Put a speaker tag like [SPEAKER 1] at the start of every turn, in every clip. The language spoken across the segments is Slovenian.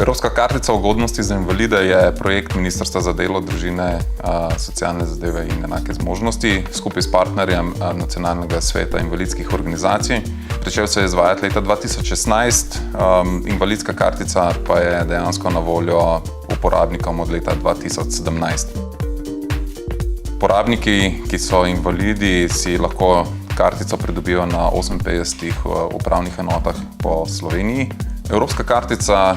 [SPEAKER 1] Evropska kartica ugodnosti za invalide je projekt Ministrstva za delo, družine, socialne zadeve in enake zmožnosti skupaj s partnerjem Nacionalnega sveta invalidskih organizacij. Pričel se je izvajati leta 2016, invalidska kartica pa je dejansko na voljo uporabnikom od leta 2017. Uporabniki, ki so invalidi, si lahko kartico pridobijo na 58 upravnih enotah po Sloveniji. Evropska kartica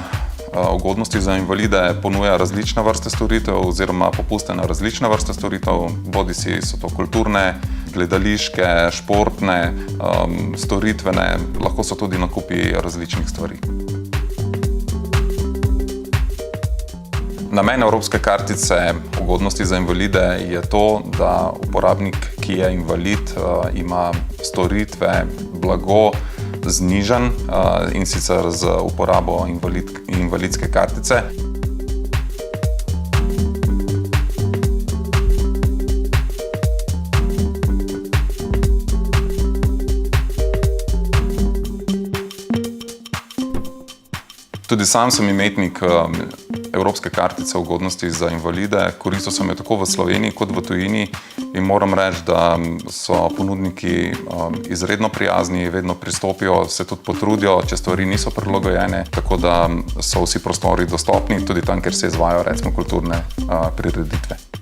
[SPEAKER 1] ugodnosti za invalide ponuja različne vrste storitev oziroma popuste na različne vrste storitev, bodisi so to kulturne, gledališke, športne, storitvene, lahko so tudi nakupi različnih stvari. Namen Evropske kartice ugodnosti za invalide je to, da uporabnik, ki je invalid, ima storitve, blago znižan in sicer z uporabo invalidske kartice. Tudi sam sem imetnik Evropske kartice ugodnosti za invalide. Koristil sem jo tako v Sloveniji kot v tujini in moram reči, da so ponudniki izredno prijazni, vedno pristopijo, se tudi potrudijo, če stvari niso prilagojene, tako da so vsi prostori dostopni, tudi tam, kjer se izvajajo recimo kulturne prireditve.